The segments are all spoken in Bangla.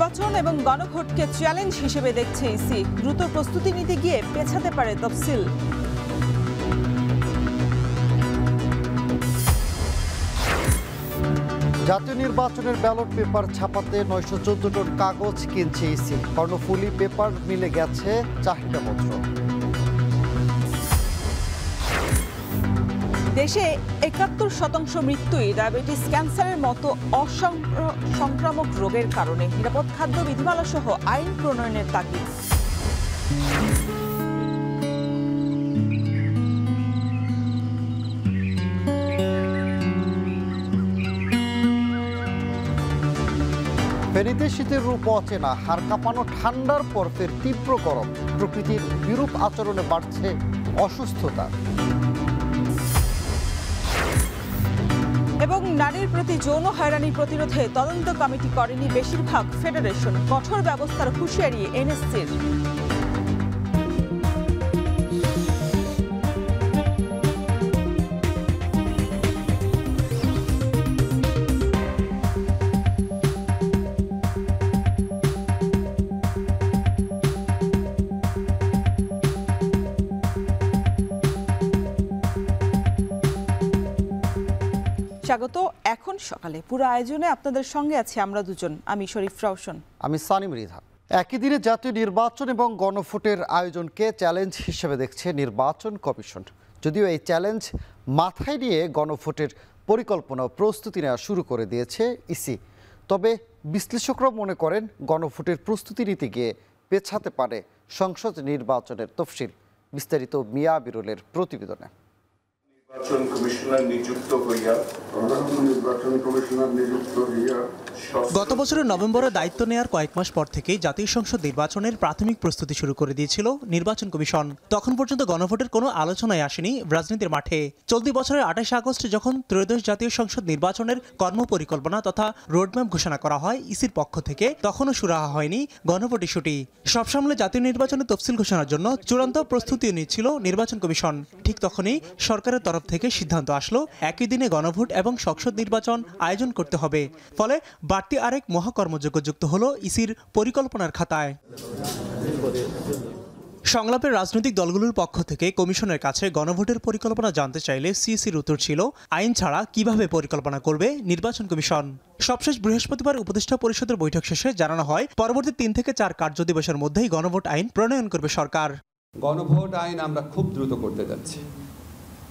নির্বাচন এবং গণভোটকে চ্যালেঞ্জ হিসেবে দেখছে ইসি। দ্রুত প্রস্তুতি নিতে গিয়ে পেছাতে পারে তফসিল। জাতীয় নির্বাচনের ব্যালট পেপার ছাপাতে 914 টন কাগজ কিনছে ইসি। কর্ণফুলী পেপার মিলে গেছে চাহিদাপত্র। দেশে 71% মৃত্যুই ডায়াবেটিস, ক্যান্সারের মতো অসংক্রামক রোগের কারণে। নিরাপদ খাদ্য বিধিমালা সহ আইন প্রণয়নের তাগিদ। ফেনীতে শীতের রূপ অচেনা, হাড় কাঁপানো ঠান্ডার পর ফের তীব্র গরম। প্রকৃতির বিরূপ আচরণে বাড়ছে অসুস্থতা। এবং নারীর প্রতি যৌন হয়রানি প্রতিরোধে তদন্ত কমিটি করেনি বেশিরভাগ ফেডারেশন। কঠোর ব্যবস্থার হুঁশিয়ারি এনএসসির। স্বাগত। এখন সকালে পুরো আয়োজনে আপনাদের সঙ্গে আছি আমরা দুজন, আমি শরীফ রওশন, আমি সানিম রিধা। একই দিনে জাতীয় নির্বাচন এবং গণভোটের আয়োজনকে চ্যালেঞ্জ হিসেবে দেখছে নির্বাচন কমিশন। যদিও এই চ্যালেঞ্জ মাথায় নিয়ে গণভোটের পরিকল্পনা ও প্রস্তুতি নেওয়া শুরু করে দিয়েছে ইসি। তবে বিশ্লেষকরা মনে করেন গণভোটের প্রস্তুতি নিতে গিয়ে পেছাতে পারে সংসদ নির্বাচনের তফসিল। বিস্তারিত মিয়া বিরলের প্রতিবেদনে। গত বছরের নভেম্বরে দায়িত্ব নেয়ার কয়েক মাস পর থেকেই জাতীয় সংসদ নির্বাচনের প্রাথমিক প্রস্তুতি শুরু করে দিয়েছিল নির্বাচন কমিশন। তখন পর্যন্ত গণভোটের কোনো আলোচনায় আসেনি রাজনীতির মাঠে। চলতি বছরের 28 আগস্ট যখন ত্রয়োদশ জাতীয় সংসদ নির্বাচনের কর্মপরিকল্পনা তথা রোডম্যাপ ঘোষণা করা হয় ইসির পক্ষ থেকে, তখনও সুরাহা হয়নি গণভোট ইস্যুটি। সব সামলে জাতীয় নির্বাচনের তফসিল ঘোষণার জন্য চূড়ান্ত প্রস্তুতিও নিচ্ছিল নির্বাচন কমিশন। ঠিক তখনই সরকারের তরফ থেকে সিদ্ধান্ত আসলো একই দিনে গণভোট এবং সংসদ নির্বাচন আয়োজন করতে হবে। ফলে বাড়তি আরেক মহাকর্মযজ্ঞ যুক্ত হলো ইসির পরিকল্পনার খাতায়। সংলাপের রাজনৈতিক দলগুলোর পক্ষ থেকে কমিশনের কাছে গণভোটের পরিকল্পনা জানতে চাইলে সিএসির উত্তর ছিল আইন ছাড়া কিভাবে পরিকল্পনা করবে নির্বাচন কমিশন। সবশেষ বৃহস্পতিবার উপদেষ্টা পরিষদের বৈঠক শেষে জানানো হয় পরবর্তী 3 থেকে 4 কার্য দিবসের মধ্যেই গণভোট আইন প্রণয়ন করবে সরকার। গণভোট আইন আমরা খুব দ্রুত করতে যাচ্ছি,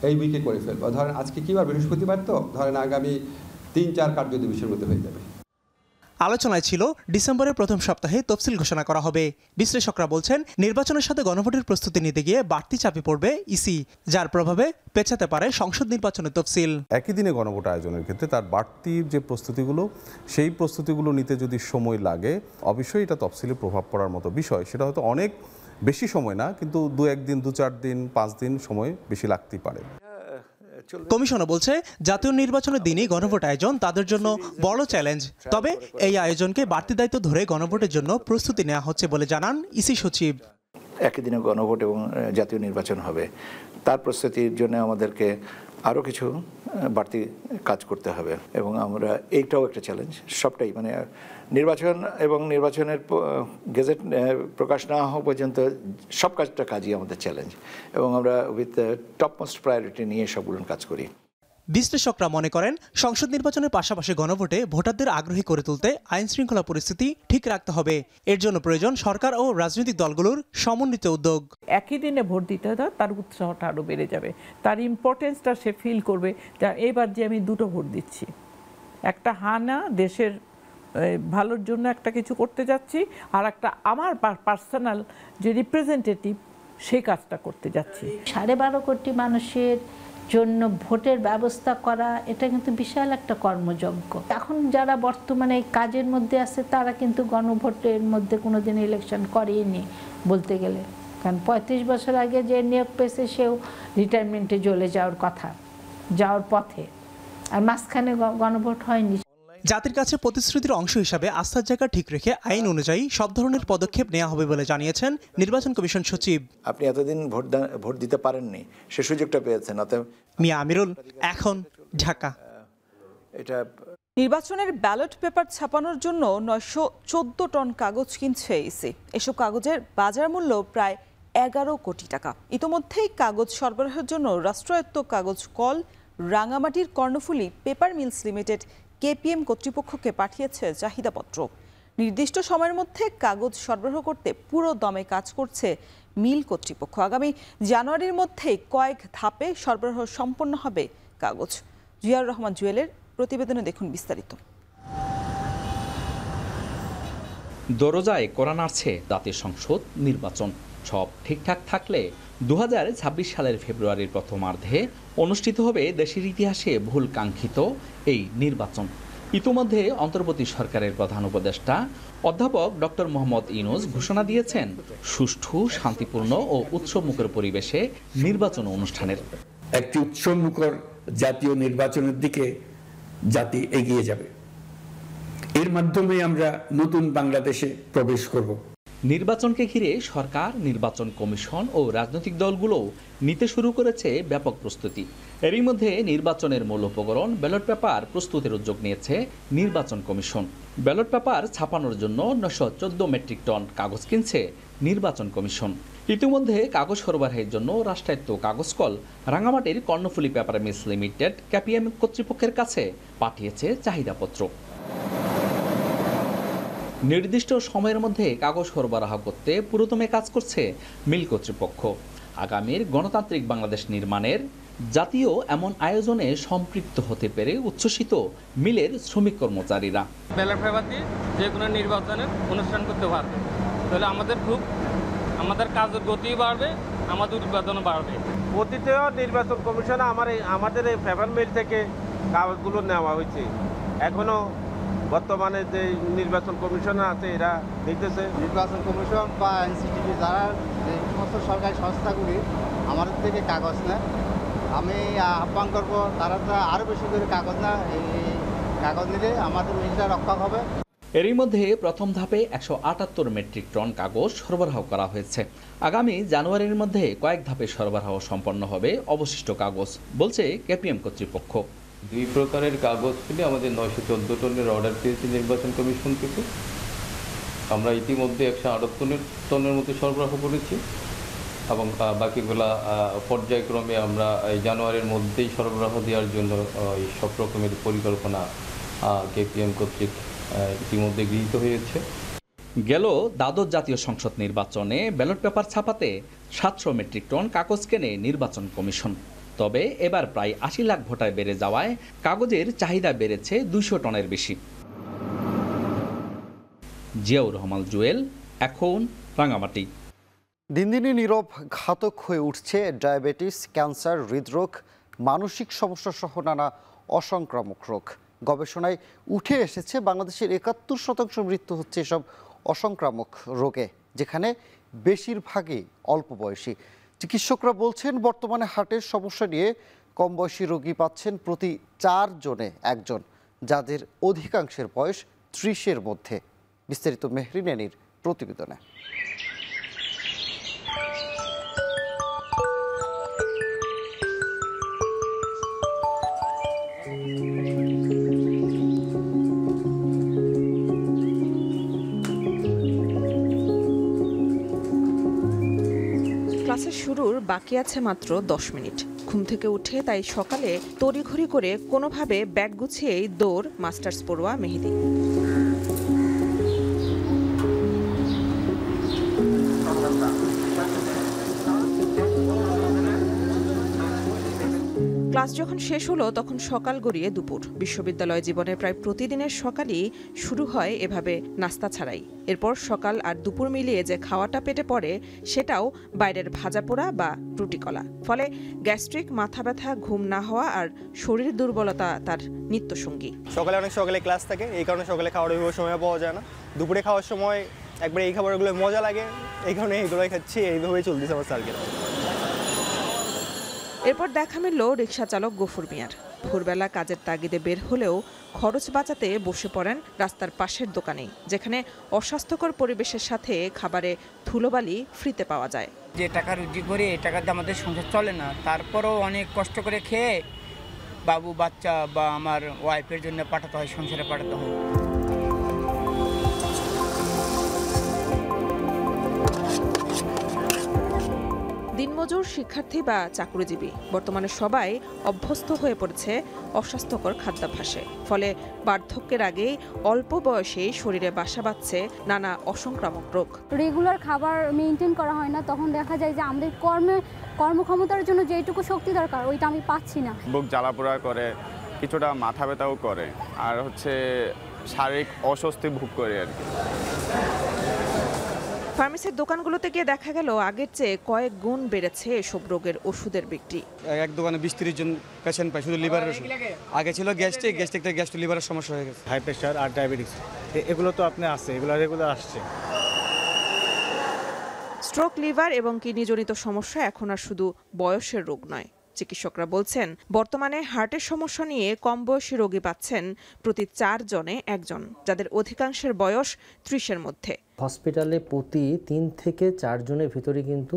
এই উইকে করে ফেলবো। ধরেন আজকে কি বার, বৃহস্পতিবার, তো ধরেন আগামী 3-4 কার্য দিবসের মধ্যে হয়ে যাবে। আলোচনায় ছিল ডিসেম্বরের প্রথম সপ্তাহে তফসিল ঘোষণা করা হবে। বিশ্লেষকরা বলছেন নির্বাচনের সাথে গণভোটের প্রস্তুতি নিতে গিয়ে বাড়তি চাপে পড়বে ইসি, যার প্রভাবে পেছাতে পারে সংসদ নির্বাচনের তফসিল। একই দিনে গণভোট আয়োজনের ক্ষেত্রে তার বাড়তি যে প্রস্তুতিগুলো, সেই প্রস্তুতিগুলো নিতে যদি সময় লাগে, অবশ্যই এটা তফসিলে প্রভাব পড়ার মতো বিষয়। সেটা হয়তো অনেক বেশি সময় না, কিন্তু 2-1 দিন, 2-4 দিন, 5 দিন সময় বেশি লাগতেই পারে। কমিশনও বলছে জাতীয় নির্বাচনের দিনই গণভোট আয়োজন তাদের জন্য বড় চ্যালেঞ্জ। তবে এই আয়োজনকে বাড়তি দায়িত্ব ধরে গণভোটের জন্য প্রস্তুতি নেওয়া হচ্ছে বলে জানান ইসি সচিব। একই দিনে গণভোট এবং জাতীয় নির্বাচন হবে, তার প্রস্তুতির জন্য আমাদেরকে আরও কিছু বাড়তি কাজ করতে হবে এবং আমরা এইটাও একটা চ্যালেঞ্জ। সবটাই মানে নির্বাচন এবং নির্বাচনের গেজেট প্রকাশ না হওয়া পর্যন্ত সব কাজই আমাদের চ্যালেঞ্জ এবং আমরা উইথ টপ মোস্ট প্রায়োরিটি নিয়ে সবগুলো কাজ করি। বিশ্লেষকরা মনে করেন সংসদ নির্বাচনের পাশাপাশি গণভোটে ভোটারদের আগ্রহী করে তুলতে আইন শৃঙ্খলা পরিস্থিতি ঠিক রাখতে হবে। এর জন্য প্রয়োজন সরকার ও রাজনৈতিক দলগুলোর সমন্বিত উদ্যোগ। একই দিনে ভোট দিতে হয়, তার উৎসাহটা আরও বেড়ে যাবে, তার ইম্পর্টেন্সটা সে ফিল করবে যে এবার যে আমি 2টো ভোট দিচ্ছি, একটা হানা দেশের ভালোর জন্য একটা কিছু করতে যাচ্ছি, আর একটা আমার পার্সোনাল যে রিপ্রেজেন্টেটিভ সেই কাজটা করতে যাচ্ছি। 12.5 কোটি মানুষের জন্য ভোটের ব্যবস্থা করা, এটা কিন্তু বিশাল একটা কর্মযজ্ঞ। এখন যারা বর্তমানে এই কাজের মধ্যে আছে তারা কিন্তু গণভোটের মধ্যে কোনোদিন ইলেকশন করেনি বলতে গেলে, কারণ 35 বছর আগে যে নিয়োগ পেয়েছে সেও রিটায়ারমেন্টে চলে যাওয়ার পথে, আর মাঝখানে গণভোট হয়নি। জাতির কাছে প্রতিশ্রুতির অংশ হিসাবে আস্থার জায়গা ঠিক রেখে আইন অনুযায়ী সব ধরনের পদক্ষেপ নেওয়া হবে বলে জানিয়েছেন নির্বাচন কমিশন সচিব। আপনি এতদিন ভোট দিতে পারেননি, সে সুযোগটা পেয়েছেন। মিয়া আমিরুল, এখন, ঢাকা। এটা নির্বাচনের ব্যালট পেপার ছাপানোর জন্য 914 টন কাগজ কিনছে ইসি। এসব কাগজের বাজার মূল্য প্রায় 11 কোটি টাকা। ইতোমধ্যেই কাগজ সরবরাহের জন্য রাষ্ট্রায়ত্ত কাগজ কল রাঙামাটির Karnaphuli paper mills limited KPM কর্তৃপক্ষকে পাঠিয়েছে চাহিদাপত্র। নির্দিষ্ট সময়ের মধ্যে কাগজ সরবরাহ করতে পুরো দমে কাজ করছে মিল কর্তৃপক্ষ। আগামী জানুয়ারির মধ্যেই কয়েক ধাপে সরবরাহ সম্পন্ন হবে কাগজ। জিয়াউর রহমান জুয়েলের প্রতিবেদনে দেখুন বিস্তারিত। দরজায় কড়া নাড়ছে জাতীয় সংসদ নির্বাচন। সব ঠিকঠাক থাকলে 2026 সালের ফেব্রুয়ারির প্রথমার্ধে অনুষ্ঠিত হবে দেশের ইতিহাসে ভুল কাঙ্ক্ষিত এই নির্বাচন। ইতিমধ্যে অন্তর্বর্তী সরকারের প্রধান উপদেষ্টা অধ্যাপক ডক্টর মোহাম্মদ ইউনূস ঘোষণা দিয়েছেন সুষ্ঠু, শান্তিপূর্ণ ও উৎসবমুখর পরিবেশে নির্বাচন অনুষ্ঠানের। একটি উৎসবমুখর জাতীয় নির্বাচনের দিকে জাতি এগিয়ে যাবে। এর মাধ্যমে আমরা নতুন বাংলাদেশে প্রবেশ করব। নির্বাচনকে ঘিরে সরকার, নির্বাচন কমিশন ও রাজনৈতিক দলগুলো নিতে শুরু করেছে ব্যাপক প্রস্তুতি। এরই মধ্যে নির্বাচনের মূল উপকরণ ব্যালট পেপার প্রস্তুতের উদ্যোগ নিয়েছে নির্বাচন কমিশন। ব্যালট পেপার ছাপানোর জন্য 914 মেট্রিক টন কাগজ কিনছে নির্বাচন কমিশন। ইতিমধ্যে কাগজ সরবরাহের জন্য রাষ্ট্রায়ত্ত কাগজ কল রাঙামাটির Karnaphuli paper mills limited KPM কর্তৃপক্ষের কাছে পাঠিয়েছে চাহিদাপত্র। নির্দিষ্ট সময়ের মধ্যে কাগজ সরবরাহ করতে পুরোদমে কাজ করছে মিল কর্তৃপক্ষ। আগামীর গণতান্ত্রিক বাংলাদেশ নির্মাণের জাতীয় এমন আয়োজনে সম্পৃক্ত হতে পেরে উচ্ছ্বসিত মিলের শ্রমিক কর্মচারীরা। ব্যালট পেপার দিয়ে যে কোনো নির্বাচনের অনুষ্ঠান করতে পারবে, তাহলে আমাদের কাজের গতি বাড়বে, আমাদের উৎপাদনও বাড়বে। অতীতে নির্বাচন কমিশনে আমাদের এই পেপার মিল থেকে কাগজগুলো নেওয়া হয়েছে। এখনো বর্তমানে যে নির্বাচন কমিশন আছে এরা নিতেছে। নির্বাচন কমিশন বা এনসিটিভি যারা যে সমস্ত সরকারি সংস্থাগুলি আমাদের থেকে কাগজ নেয়, আমি আহ্বান করব তারা আরও বেশি করে কাগজ না, এই কাগজ নিলে আমাদের মিলটা রক্ষা হবে। এরই মধ্যে প্রথম ধাপে 178 মেট্রিক টন কাগজ সরবরাহ করা হয়েছে। আগামী জানুয়ারির মধ্যে কয়েক ধাপে সরবরাহ সম্পন্ন হবে অবশিষ্ট কাগজ, বলছে কেপিএম কর্তৃপক্ষ। 2 প্রকারের কাগজ পেলে আমাদের 914 টনের অর্ডার পেয়েছি নির্বাচন কমিশন থেকে। আমরা ইতিমধ্যে 178 টনের মতো সরবরাহ করেছি এবং বাকিগুলা পর্যায়ক্রমে আমরা এই জানুয়ারির মধ্যেই সরবরাহ দেওয়ার জন্য সব রকমের পরিকল্পনা কেপিএম কর্তৃক ইতিমধ্যে গৃহীত হয়েছে। গেল দ্বাদশ জাতীয় সংসদ নির্বাচনে ব্যালট পেপার ছাপাতে 700 মেট্রিক টন কাগজ কেনে নির্বাচন কমিশন। তবে এবার প্রায় 80 লাখ ভোটার বেড়ে যাওয়ায় কাগজের চাহিদা বেড়েছে 200 টনের বেশি। জিয়াউর রহমান জুয়েল, এখন রাঙামাটি। দিন দিনই নীরব ঘাতক হয়ে উঠছে ডায়াবেটিস, ক্যান্সার, হৃদরোগ, মানসিক সমস্যা সহ নানা অসংক্রামক রোগ। গবেষণায় উঠে এসেছে বাংলাদেশের 71% মৃত্যু হচ্ছে এসব অসংক্রামক রোগে, যেখানে বেশিরভাগই অল্প বয়সী। চিকিৎসকরা বলছেন বর্তমানে হার্টের সমস্যা নিয়ে কম বয়সী রোগী পাচ্ছেন প্রতি 4 জনে 1 জন, যাদের অধিকাংশের বয়স 30-এর মধ্যে। বিস্তারিত মেহরিন এনির প্রতিবেদনে। ক্লাসের শুরুর বাকি আছে মাত্র 10 মিনিট। ঘুম থেকে উঠে তাই সকালে তড়িঘড়ি করে কোনোভাবে ব্যাগ গুছিয়েই দৌড় মাস্টার্স পড়ুয়া মেহেদি। ক্লাস যখন শেষ হলো তখন সকাল গড়িয়ে দুপুর। বিশ্ববিদ্যালয় জীবনের প্রায় প্রতিদিনের সকালই শুরু হয় এভাবে নাস্তা ছাড়াই। এরপর সকাল আর দুপুর মিলিয়ে যে খাওয়াটা পেটে পড়ে সেটাও বাইরের ভাজা পোড়া বা রুটি কলা। ফলে গ্যাস্ট্রিক, মাথা ব্যথা, ঘুম না হওয়া আর শরীর দুর্বলতা তার নিত্যসঙ্গী। সকালে অনেক সকালে ক্লাস থাকে, এই কারণে সকালে খাওয়ার ওইভাবে সময় পাওয়া যায় না। দুপুরে খাওয়ার সময় একবার এই খাবারগুলো মজা লাগে, এই কারণে এইগুলোই খাচ্ছি। এইভাবেই চলতেছে আমার সার্কেল। এরপর দেখা মিলল রিকশা চালক গফুর মিয়ার। ভোরবেলা কাজের তাগিদে বের হলেও খরচ বাঁচাতে বসে পড়েন রাস্তার পাশের দোকানে, যেখানে অস্বাস্থ্যকর পরিবেশের সাথে খাবারে ধুলোবালি ফ্রিতে পাওয়া যায়। যে টাকা রুজি করি এই টাকাতে আমাদের সংসার চলে না, তারপরও অনেক কষ্ট করে খেয়ে বাবু বাচ্চা বা আমার ওয়াইফের জন্য পাঠাতে হয়, সংসারে পাঠাতে হয়। দিনমজুর, শিক্ষার্থী বা চাকরিজীবী বর্তমানে সবাই অভ্যস্ত হয়ে পড়েছে অস্বাস্থ্যকর খাদ্যাভ্যাসে। ফলে বার্ধক্যের আগেই অল্প বয়সেই শরীরে বাসা বাঁধছে নানা অসংক্রামক রোগ। রেগুলার খাবার মেনটেন করা হয় না, তখন দেখা যায় যে আমাদের কর্মক্ষমতার জন্য যেটুকু শক্তি দরকার ওইটা আমি পাচ্ছি না। বুক জ্বালাপোড়া করে, কিছুটা মাথা ব্যথাও করে, আর শারীরিক অস্বস্তি ভোগ করে আর কি। ফার্মেসির দোকানগুলোতে গিয়ে দেখা গেল আগের চেয়ে কয়েক গুণ বেড়েছে এসব রোগের ওষুধের বিক্রি। এক দোকানে 20-30 জন পেশেন্ট পায় শুধু লিভারের ওষুধ। আগে ছিল গ্যাস্ট্রিক থেকে গ্যাস্ট্রো লিভারের সমস্যা হয়ে গেছে। হাই প্রেশার আর ডায়াবেটিস এগুলো তো আপনি আছে, এগুলো রেগুলার আসছে। স্ট্রোক, লিভার এবং কিডনিজনিত সমস্যা এখন আর শুধু বয়সের রোগ নয়। চিকিৎসকরা বলছেন বর্তমানে হার্টের সমস্যা নিয়ে কম বয়সী রোগী পাচ্ছেন প্রতি 4 জনে 1 জন, যাদের অধিকাংশের বয়স 30-এর মধ্যে। হসপিটালে প্রতি 3 থেকে 4 জনের ভিতরে কিন্তু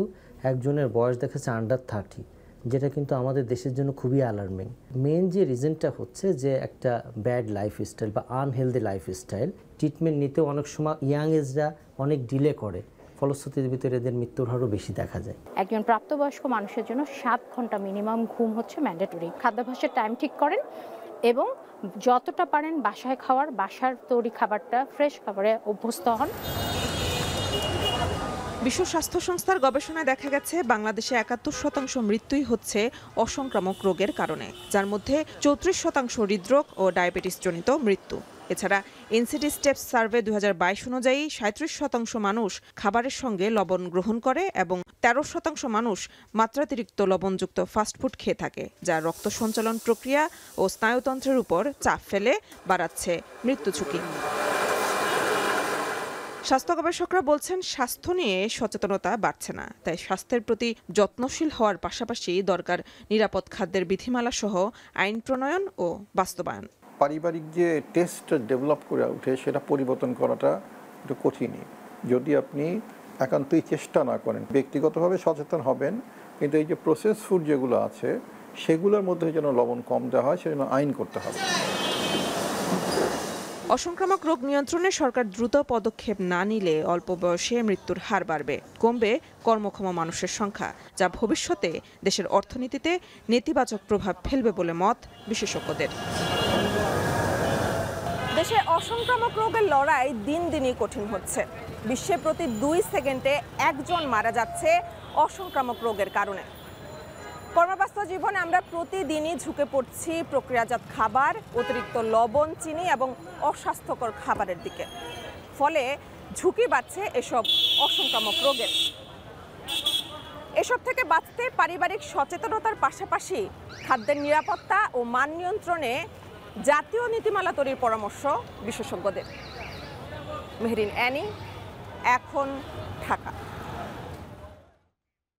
একজনের বয়স দেখাচ্ছে আন্ডার 30, যেটা কিন্তু আমাদের দেশের জন্য খুবই অ্যালার্মিং। মেন যে রিজনটা হচ্ছে যে একটা ব্যাড লাইফস্টাইল বা আনহেলদি লাইফস্টাইল। ট্রিটমেন্ট নিতে অনেক সময় ইয়াং এজরা অনেক ডিলে করে, ফলশ্রুতির ভিতরে এদের মৃত্যুর হারও বেশি দেখা যায়। একজন প্রাপ্তবয়স্ক মানুষের জন্য 7 ঘন্টা মিনিমাম ঘুম হচ্ছে ম্যান্ডেটরি। খাদ্যাভ্যাসের টাইম ঠিক করেন এবং যতটা পারেন বাসায় খাওয়ার, বাসার তৈরি খাবারটা ফ্রেশ খাবারে অভ্যস্ত হন। বিশ্ব স্বাস্থ্য সংস্থার গবেষণায় দেখা গেছে বাংলাদেশে 71% মৃত্যুই হচ্ছে অসংক্রামক রোগের কারণে, যার মধ্যে 34% হৃদরোগ ও ডায়াবেটিস জনিত মৃত্যু। এছাড়া এনসিডি স্টেপস সার্ভে 2022 অনুযায়ী 37% মানুষ খাবারের সঙ্গে লবণ গ্রহণ করে এবং 13% মানুষ মাত্রাতিরিক্ত লবণযুক্ত ফাস্টফুড খেয়ে থাকে, যা রক্ত সঞ্চালন প্রক্রিয়া ও স্নায়ুতন্ত্রের উপর চাপ ফেলে বাড়াচ্ছে মৃত্যু ঝুঁকি। স্বাস্থ্য গবেষকরা বলছেন স্বাস্থ্য নিয়ে সচেতনতা বাড়ছে না, তাই স্বাস্থ্যের প্রতি যত্নশীল হওয়ার পাশাপাশি দরকার নিরাপদ খাদ্যের বিধিমালা সহ আইন প্রণয়ন ও বাস্তবায়ন। পারিবারিক যে টেস্ট ডেভেলপ করে ওঠে সেটা পরিবর্তন করাটা একটু কঠিনই। যদি আপনি একান্তই চেষ্টা না করেন, ব্যক্তিগতভাবে সচেতন হবেন, কিন্তু এই যে প্রসেস ফুড যেগুলো আছে সেগুলোর মধ্যে যেন লবণ কম দেওয়া হয় সেজন্য আইন করতে হবে। অসংক্রামক রোগ নিয়ন্ত্রণে সরকার দ্রুত পদক্ষেপ না নিলে অল্প বয়সে মৃত্যুর হার বাড়বে, কমবে কর্মক্ষম মানুষের সংখ্যা, যা ভবিষ্যতে দেশের অর্থনীতিতে নেতিবাচক প্রভাব ফেলবে বলে মত বিশেষজ্ঞদের। দেশে অসংক্রামক রোগের লড়াই দিন দিনই কঠিন হচ্ছে। বিশ্বে প্রতি 2 সেকেন্ডে 1 জন মারা যাচ্ছে অসংক্রামক রোগের কারণে। কর্মব্যস্ত জীবনে আমরা প্রতিদিনই ঝুঁকে পড়ছি প্রক্রিয়াজাত খাবার, অতিরিক্ত লবণ, চিনি এবং অস্বাস্থ্যকর খাবারের দিকে। ফলে ঝুঁকি বাড়ছে এসব অসংক্রামক রোগের। এসব থেকে বাঁচতে পারিবারিক সচেতনতার পাশাপাশি খাদ্যের নিরাপত্তা ও মান নিয়ন্ত্রণে জাতীয় নীতিমালা তৈরির পরামর্শ বিশেষজ্ঞদের। মেহরিন অ্যানি, এখন ঢাকা।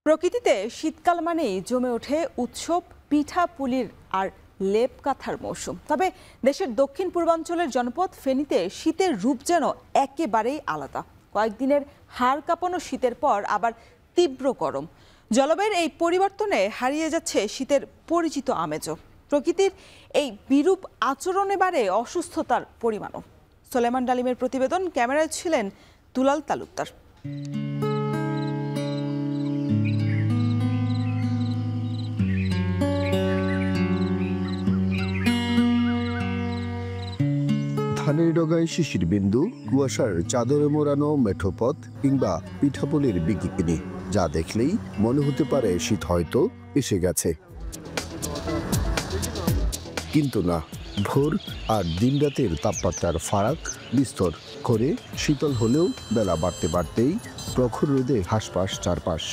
প্রকৃতিতে শীতকাল মানেই জমে ওঠে উৎসব, পিঠা পুলির আর লেপ কাঁথার মৌসুম। তবে দেশের দক্ষিণ পূর্বাঞ্চলের জনপদ ফেনীতে শীতের রূপ যেন একেবারেই আলাদা। কয়েকদিনের হাড় কাঁপানো শীতের পর আবার তীব্র গরম। জলবায়ুর এই পরিবর্তনে হারিয়ে যাচ্ছে শীতের পরিচিত আমেজও। প্রকৃতির এই বিরূপ আচরণে বাড়ে অসুস্থতার পরিমাণও। সোলেমান ডালিমের প্রতিবেদন, ক্যামেরায় ছিলেন দুলাল তালুকদার। ধানের ডগায় শিশির বিন্দু, কুয়াশার চাদরে মোড়ানো মেঠোপথ কিংবা পিঠাপুলির বিকিকিনি, যা দেখলেই মনে হতে পারে শীত হয়তো এসে গেছে। কিন্তু না, ভোর আর দিনরাতের তাপমাত্রার ফারাক বিস্তর করে শীতল হলেও বেলা বাড়তে বাড়তেই প্রখর রোদে হাসপাস চারপাশ।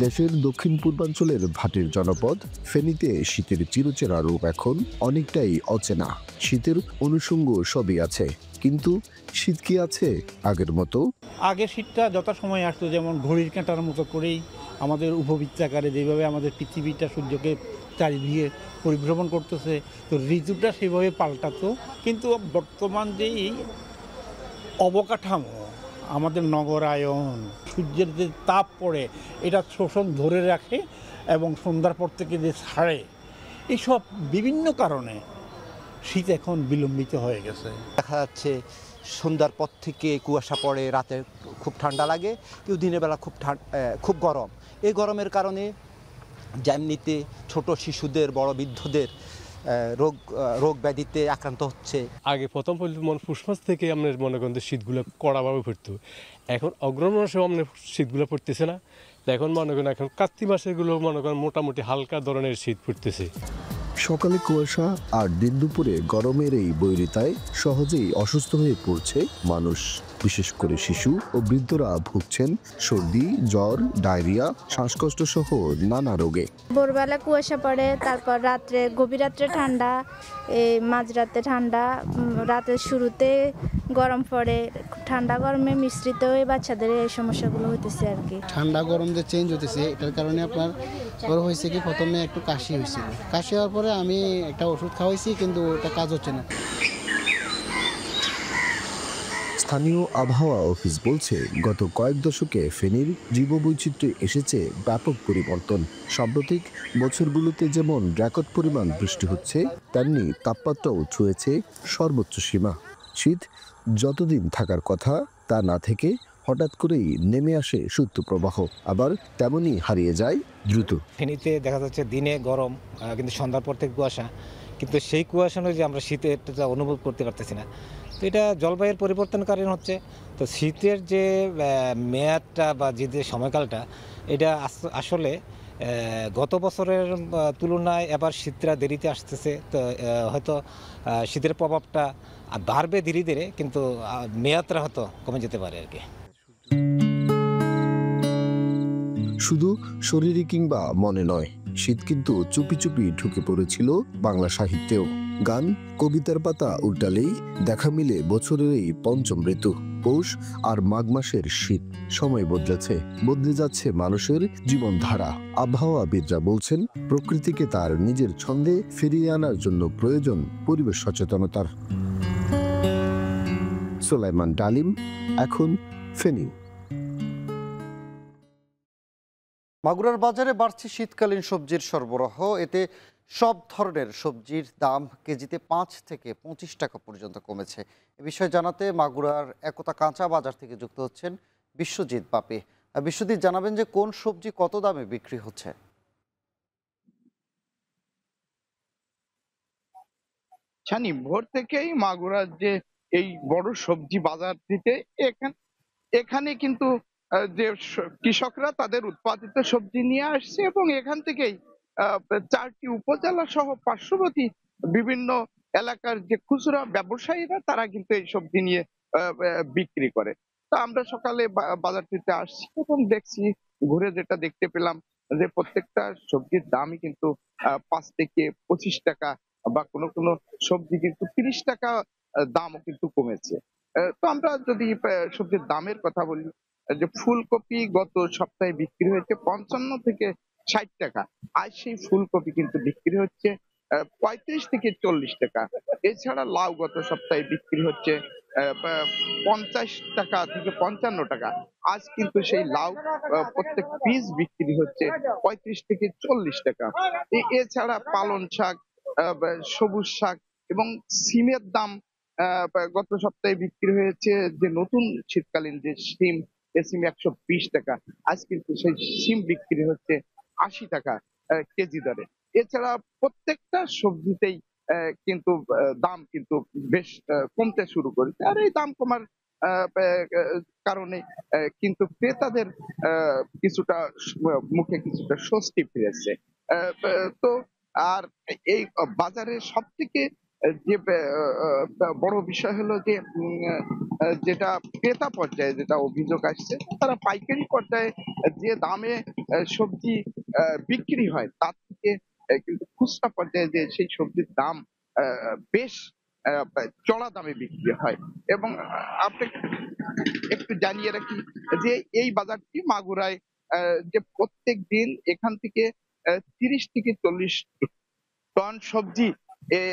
দেশের দক্ষিণ পূর্বাঞ্চলের ভাটির জনপদ ফেনীতে শীতের চিরচেনা রূপ এখন অনেকটাই অচেনা। শীতের অনুষঙ্গ সবই আছে, কিন্তু শীত কি আছে আগের মতো? আগের শীতটা যথাসময় আসতো, যেমন ঘড়ির কাঁটার মতো করেই আমাদের উপবৃত্তাকারে যেভাবে আমাদের পৃথিবীটা সূর্যকে চারিদিকে পরিভ্রমণ করতেছে, তো ঋতুটা সেভাবে পাল্টাতো। কিন্তু বর্তমান যেই অবকাঠামো, আমাদের নগরায়ন, সূর্যের যে তাপ পড়ে এটা শোষণ ধরে রাখে এবং সন্ধ্যার পর থেকে যে ছাড়ে, এইসব বিভিন্ন কারণে শীত এখন বিলম্বিত হয়ে গেছে। দেখা যাচ্ছে সন্ধ্যার পর থেকে কুয়াশা পড়ে, রাতে খুব ঠান্ডা লাগে, কেউ দিনের বেলা খুব গরম। এই গরমের কারণে যেমনিতে ছোট শিশুদের, বড় বৃদ্ধদের রোগ ব্যাধিতে আক্রান্ত হচ্ছে। আগে প্রথম পুষ মাস থেকে আপনার মনে করেন শীতগুলো কড়াভাবে পড়তো, এখন অগ্রহণ মাসেও আপনার শীতগুলো পড়তেছে না। এখন মনে করেন এখন কার্তিক মাসেগুলো মনে করেন মোটামুটি হালকা ধরনের শীত পড়তেছে। সকালে কুয়াশা আর দিন দুপুরে গরমের এই বৈরিতায় সহজেই অসুস্থ হয়ে পড়ছে মানুষ। বিশেষ করে শিশু ও বৃদ্ধরা ভুগছেন সর্দি, জ্বর, ডায়রিয়া, শ্বাসকষ্ট সহ নানা রোগে। ভোরবেলা কুয়াশা পড়ে, তারপর রাত্রে গভীর রাত্রে ঠান্ডা, মাঝরাতে ঠান্ডা, রাতের শুরুতে গরম পড়ে। ঠান্ডা গরমে মিশ্রিত হয়ে বাচ্চাদের এই সমস্যাগুলো হতেছে আর কি। ঠান্ডা গরম যে চেঞ্জ হতেছে, এটার কারণে আপনার গরম হয়েছে কি, প্রথমে একটু কাশি হয়েছিল। কাশি হওয়ার পরে আমি একটা ওষুধ খাওয়াইছি, কিন্তু ওটা কাজ হচ্ছে না। স্থানীয় আবহাওয়া অফিস বলছে, গত কয়েক দশকে ফেনীর জীববৈচিত্র্যে এসেছে ব্যাপক পরিবর্তন। সাম্প্রতিক বছরগুলোতে যেমন রেকর্ড পরিমাণ বৃষ্টি হচ্ছে, তেমনি তাপমাত্রাও ছুঁয়েছে সর্বোচ্চ সীমা। শীত যতদিন থাকার কথা তা না থেকে হঠাৎ করেই নেমে আসে শৈত্যপ্রবাহ, আবার তেমনই হারিয়ে যায় দ্রুত। ফেনীতে দেখা যাচ্ছে দিনে গরম, কিন্তু সন্ধ্যার পর থেকে কুয়াশা, কিন্তু সেই কুয়াশা যে আমরা শীতেরটা অনুভব করতে পারতেছি না। তো এটা জলবায়ুর পরিবর্তনের কারণ হচ্ছে। তো শীতের যে মেয়াদটা বা যে সময়কালটা, এটা আসলে গত বছরের তুলনায় এবার শীতটা দেরিতে আসতেছে। তো হয়তো শীতের প্রভাবটা বাড়বে ধীরে ধীরে, কিন্তু মেয়াদটা হয়তো কমে যেতে পারে আর কি। শুধু শরীরে কিংবা মনে নয়, শীত কিন্তু চুপি চুপি ঢুকে পড়েছিল বাংলা সাহিত্যেও। গান, কবিতার পাতা উল্টালেই দেখা মিলে বছরের এই পঞ্চম ঋতু। পৌষ আর মাঘ মাসের শীত। সময় বদলেছে, বদলে যাচ্ছে মানুষের জীবনধারা। আবহাওয়াবিদরা বলছেন, প্রকৃতিকে তার নিজের ছন্দে ফিরিয়ে আনার জন্য প্রয়োজন পরিবেশ সচেতনতার। সুলাইমান ডালিম, এখন ফেনী। মাগুরার বাজারে বাড়ছে শীতকালীন সবজির সরবরাহ। এতে সব ধরনের সবজির দাম কেজিতে 5 থেকে 25 টাকা পর্যন্ত কমেছে। এ বিষয়ে জানাতে মাগুরার একতা কাঁচা বাজার থেকে যুক্ত হচ্ছেন বিশ্বজিৎ বাপি। বিশ্বজিৎ, জানাবেন যে কোন সবজি কত দামে বিক্রি হচ্ছে? ছানি ভোর থেকেই মাগুরার যে এই বড় সবজি বাজারটিতে এখানে কিন্তু যে কৃষকরা তাদের উৎপাদিত সবজি নিয়ে আসছে, এবং এখান থেকেই 4টি উপজেলা সহ পার্শ্ববর্তী বিভিন্ন এলাকার যে খুচরা ব্যবসায়ীরা, তারা কিন্তু এই সবজি নিয়ে বিক্রি করে। তো আমরা সকালে বাজারটিতে আসছি এবং দেখছি, ঘুরে যেটা দেখতে পেলাম যে প্রত্যেকটা সবজির দামই কিন্তু 5 থেকে 25 টাকা, বা কোনো কোনো সবজি কিন্তু 30 টাকা দামও কিন্তু কমেছে। তো আমরা যদি সবজির দামের কথা বলি, যে ফুলকপি গত সপ্তাহে বিক্রি হয়েছে 55 থেকে 60 টাকা, আজ সেই ফুলকপি কিন্তু বিক্রি হচ্ছে 35 থেকে 40 টাকা। এছাড়া লাউ গত সপ্তাহে বিক্রি হচ্ছে 50 টাকা থেকে 55 টাকা, আজ কিন্তু সেই লাউ প্রত্যেক পিস বিক্রি হচ্ছে 35 থেকে 40 টাকা। এছাড়া পালং শাক, সবুজ শাক এবং সিমের দাম গত সপ্তাহে বিক্রি হয়েছে যে নতুন শীতকালীন যে সিম, এই সিম 120 টাকা, আজ কিন্তু সেই সিম বিক্রি হচ্ছে 80 টাকা কেজি দরে। এছাড়া প্রত্যেকটা সবজিতেই কিন্তু দাম কিন্তু বেশ কমতে শুরু করেছে, আর এই দাম কমার কারণে কিন্তু ক্রেতাদের কিছুটা মুখে কিছুটা স্বস্তি ফিরেছে। তো আর এই বাজারে সব থেকে যে বড় বিষয় হলো যে যেটা ক্রেতা পর্যায়ে যেটা অভিযোগ আসছে, তারা পাইকারি পর্যায়ে যে দামে সবজি বিক্রি হয়, তার থেকে কিন্তু খুচরা পর্যায়ে যে সেই সবজির দাম বেশ চড়া দামে বিক্রি হয়। এবং আপনি একটু জানিয়ে রাখি যে এই বাজারটি মাগুরায় যে প্রত্যেক দিন এখান থেকে 30 থেকে 40 টন সবজি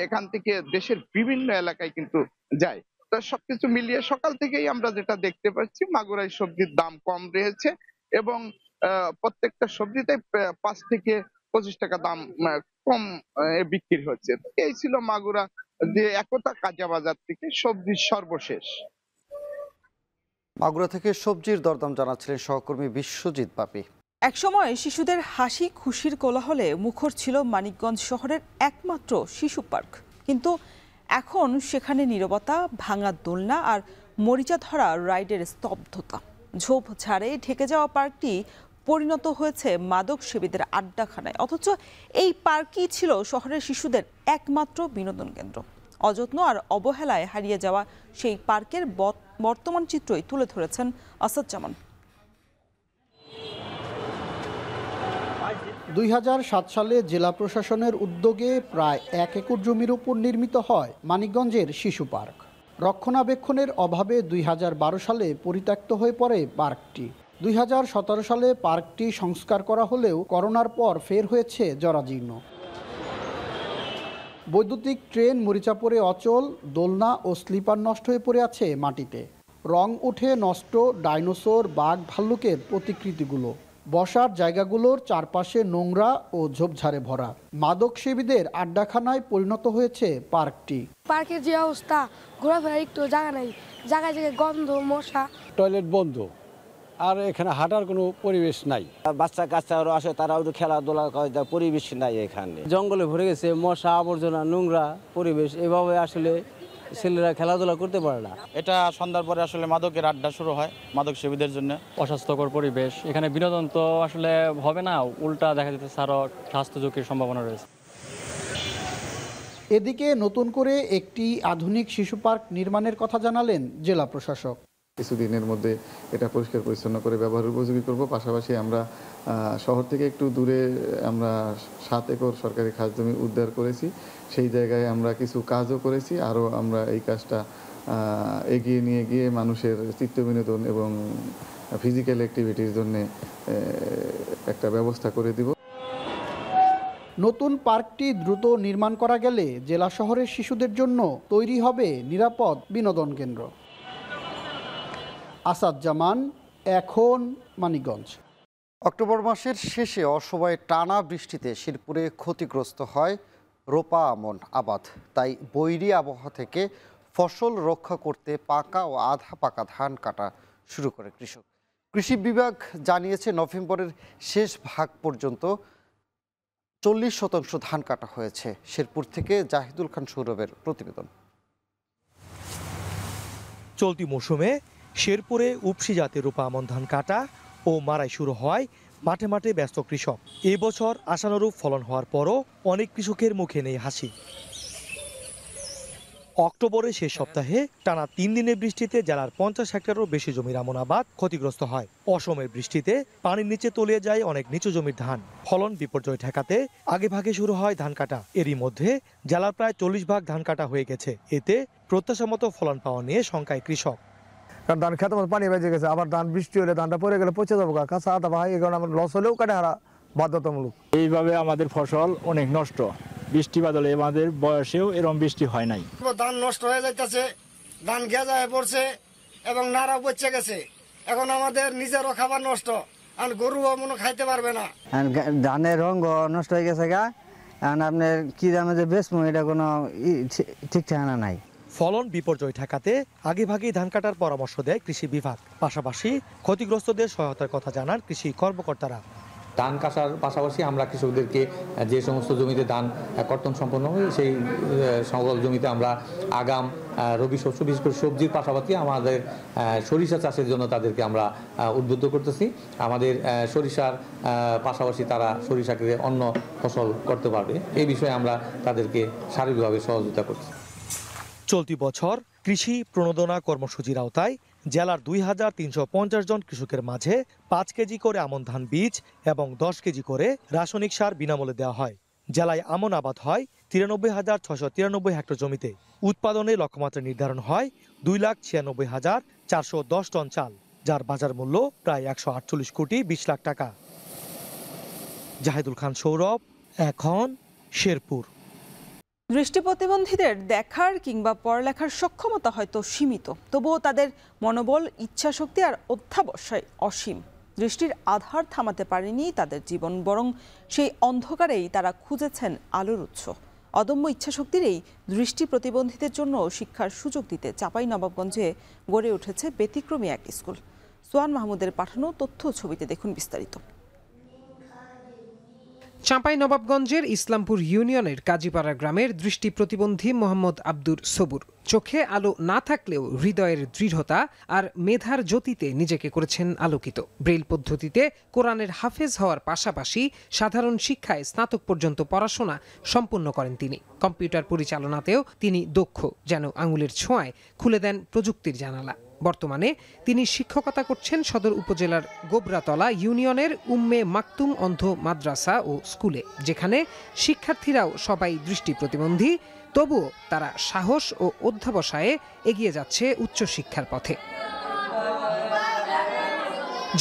এখান থেকে দেশের বিভিন্ন এলাকায় কিন্তু যায়। তো সবকিছু মিলিয়ে সকাল থেকেই আমরা যেটা দেখতে পাচ্ছি, মাগুরায় সবজির দাম কম রয়েছে, এবং প্রত্যেকটা সবজিতে 5 থেকে 25 টাকা দাম কম বিক্রি হচ্ছে। এই ছিল মাগুরা যে একতা কাঁচা বাজার থেকে সবজির সর্বশেষ। মাগুরা থেকে সবজির দরদাম জানাচ্ছিলেন সহকর্মী বিশ্বজিৎ বাপি। একসময় শিশুদের হাসি খুশির কোলাহলে মুখর ছিল মানিকগঞ্জ শহরের একমাত্র শিশু পার্ক, কিন্তু এখন সেখানে নীরবতা, ভাঙা দোলনা আর মরিচা ধরা রাইডের স্তব্ধতা। ঝোপ ঝাড়ে ঢেকে যাওয়া পার্কটি পরিণত হয়েছে মাদক সেবীদের আড্ডাখানায়। অথচ এই পার্কই ছিল শহরের শিশুদের একমাত্র বিনোদন কেন্দ্র। অযত্ন আর অবহেলায় হারিয়ে যাওয়া সেই পার্কের বর্তমান চিত্রই তুলে ধরেছেন আসাদুজ্জামান। 2007 সালে জেলা প্রশাসনের উদ্যোগে প্রায় 1 একর জমির উপর নির্মিত হয় মানিকগঞ্জের শিশু পার্ক। রক্ষণাবেক্ষণের অভাবে 2012 সালে পরিত্যক্ত হয়ে পড়ে পার্কটি। 2017 সালে পার্কটি সংস্কার করা হলেও করোনার পর ফের হয়েছে জরাজীর্ণ। বৈদ্যুতিক ট্রেন মরিচা পড়ে অচল, দোলনা ও স্লিপার নষ্ট হয়ে পড়ে আছে মাটিতে। রং উঠে নষ্ট ডাইনোসর, বাঘ, ভাল্লুকের প্রতিকৃতিগুলো। বসার জায়গাগুলোর চারপাশে নোংরা ও ঝোপঝাড়ে ভরা। মাদক সেবীদের আড্ডাখানায় পরিণত হয়েছে পার্কটি। পার্কের যে অবস্থা, ঘোরাফেরার একটু জায়গা নাই, জায়গায় জায়গায় গন্ধ, মশা। টয়লেট বন্ধ, আর এখানে হাঁটার কোনো পরিবেশ নাই। বাচ্চা কাচ্চারা আসে, তারাও তো খেলাধুলা করে, পরিবেশ নাই এখানে। জঙ্গলে ভরে গেছে, মশা, আবর্জনা, নোংরা পরিবেশ। এভাবে আসলে ছেলেরা খেলাধুলা করতে পারে না। এটা সন্ধ্যার পরে আসলে মাদকের আড্ডা শুরু হয় মাদক সেবীদের জন্য। অস্বাস্থ্যকর পরিবেশ, এখানে বিনোদন তো আসলে হবে না, উল্টা দেখা যেতে আরো স্বাস্থ্য ঝুঁকির সম্ভাবনা রয়েছে। এদিকে নতুন করে একটি আধুনিক শিশু পার্ক নির্মাণের কথা জানালেন জেলা প্রশাসক। কিছুদিনের মধ্যে এটা পরিষ্কার পরিচ্ছন্ন করে ব্যবহার উপযোগী করব। পাশাপাশি আমরা শহর থেকে একটু দূরে আমরা 7 একর সরকারি খাস জমি উদ্ধার করেছি। সেই জায়গায় আমরা কিছু কাজও করেছি। আরও আমরা এই কাজটা এগিয়ে নিয়ে গিয়ে মানুষের চিত্ত বিনোদন এবং ফিজিক্যাল অ্যাক্টিভিটির জন্য একটা ব্যবস্থা করে দিব। নতুন পার্কটি দ্রুত নির্মাণ করা গেলে জেলা শহরের শিশুদের জন্য তৈরি হবে নিরাপদ বিনোদন কেন্দ্র। আসাদুজ্জামান, এখন মানিকগঞ্জ। অক্টোবর মাসের শেষে অসময়ে টানা বৃষ্টিতে শিরপুরে ক্ষতিগ্রস্ত হয় রোপা আমন আবাদ। তাই বৈরী আবহাওয়া থেকে ফসল রক্ষা করতে পাকা ও আধা পাকা ধান কাটা শুরু করে কৃষক। কৃষি বিভাগ জানিয়েছে নভেম্বরের শেষ ভাগ পর্যন্ত 40% ধান কাটা হয়েছে। শেরপুর থেকে জাহিদুল খান সৌরভের প্রতিবেদন। চলতি মৌসুমে শেরপুরে উপসি জাতের রূপা আমন ধান কাটা ও মারাই শুরু হয় মাঠে মাঠে ব্যস্ত কৃষক। এই বছর আশানুরূপ ফলন হওয়ার পরও অনেক কৃষকের মুখে নেই হাসি। অক্টোবরের শেষ সপ্তাহে টানা 3 দিনের বৃষ্টিতে জেলার 50 হেক্টরেরও বেশি জমির আমন আবাদ ক্ষতিগ্রস্ত হয়। অসময়ের বৃষ্টিতে পানির নিচে তলিয়ে যায় অনেক নিচু জমির ধান। ফলন বিপর্যয় ঠেকাতে আগে ভাগে শুরু হয় ধান কাটা। এরই মধ্যে জেলার প্রায় 40 ভাগ ধান কাটা হয়ে গেছে। এতে প্রত্যাশা মতো ফলন পাওয়া নিয়ে শঙ্কায় কৃষক। কারণ ধান খেতে পানি বেজে গেছে, আবার ধান বৃষ্টি হলে ধানটা পড়ে গেলে পচে যাবো, কাঁচা আধা ভাই, এই কারণে আমার লস হলেও কাটে হারা বাধ্যতামূলক। এইভাবে আমাদের ফসল অনেক নষ্ট। বৃষ্টি বাদলে আমাদের বয়সেও এরকম বৃষ্টি হয় নাই। ধান নষ্ট হয়ে যাইতেছে, ধান গেজা হয়ে পড়ছে এবং নাড়া পচে গেছে। এখন আমাদের নিজেরও খাবার নষ্ট, আর গরুও মনে খাইতে পারবে না। ধানের রঙ নষ্ট হয়ে গেছে গা, এখন আপনার কি দামে যে বেচবো এটা কোনো ঠিক ঠিকানা নাই। ফলন বিপর্যয় ঠেকাতে আগে ভাগেই ধান কাটার পরামর্শ দেয় কৃষি বিভাগ। পাশাপাশি ক্ষতিগ্রস্তদের সহায়তার কথা জানান কৃষি কর্মকর্তারা। ধান কাটার পাশাপাশি আমরা কৃষকদেরকে যে সমস্ত জমিতে ধান কর্তন সম্পন্ন হয় সেই সকল জমিতে আমরা আগাম রবি শস্য, বিশেষ করে সবজির পাশাপাশি আমাদের সরিষা চাষের জন্য তাদেরকে আমরা উদ্বুদ্ধ করতেছি। আমাদের সরিষার পাশাপাশি তারা সরিষাকে অন্য ফসল করতে পারবে, এই বিষয়ে আমরা তাদেরকে শারীরিকভাবে সহযোগিতা করছি। চলতি বছর কৃষি প্রণোদনা কর্মসূচির আওতায় জেলার 2350 জন কৃষকের মাঝে 5 কেজি করে আমন ধান বীজ এবং 10 কেজি করে রাসায়নিক সার বিনামূল্যে দেওয়া হয়। জেলায় আমন আবাদ হয় 93,693 হেক্টর জমিতে। উৎপাদনে লক্ষ্যমাত্রা নির্ধারণ হয় 2,96,410 টন চাল, যার বাজার মূল্য প্রায় 148 কোটি 20 লাখ টাকা। জাহিদুল খান সৌরভ, এখন শেরপুর। দৃষ্টি প্রতিবন্ধীদের দেখার কিংবা পড়ালেখার সক্ষমতা হয়তো সীমিত, তবুও তাদের মনোবল, ইচ্ছাশক্তি আর অধ্যাবসায় অসীম। দৃষ্টির আধার থামাতে পারেনি তাদের জীবন, বরং সেই অন্ধকারেই তারা খুঁজেছেন আলোর উৎস। অদম্য ইচ্ছাশক্তির এই দৃষ্টি প্রতিবন্ধীদের জন্য শিক্ষার সুযোগ দিতে চাঁপাইনবাবগঞ্জে গড়ে উঠেছে ব্যতিক্রমী এক স্কুল। সোহান মাহমুদের পাঠানো তথ্য ছবিতে দেখুন বিস্তারিত। চাঁপাইনবাবগঞ্জের ইসলামপুর ইউনিয়নের কাজীপাড়া গ্রামের দৃষ্টি প্রতিবন্ধী মোহাম্মদ আব্দুর সবুর চোখে আলো না থাকলেও হৃদয়ের দৃঢ়তা আর মেধার জ্যোতিতে নিজেকে করেছেন আলোকিত। ব্রেইল পদ্ধতিতে কোরআনের হাফেজ হওয়ার পাশাপাশি সাধারণ শিক্ষায় স্নাতক পর্যন্ত পড়াশোনা সম্পন্ন করেন তিনি। কম্পিউটার পরিচালনাতেও তিনি দক্ষ, যেন আঙুলের ছোঁয়ায় খুলে দেন প্রযুক্তির জানালা। বর্তমানে তিনি শিক্ষকতা করছেন সদর উপজেলার গোবরাতলা ইউনিয়নের উম্মে মাকতুম অন্ধ মাদ্রাসা ও স্কুলে, যেখানে শিক্ষার্থীরাও সবাই দৃষ্টি প্রতিবন্ধী। তবুও তারা সাহস ও অধ্যবসায়ে এগিয়ে যাচ্ছে উচ্চশিক্ষার পথে।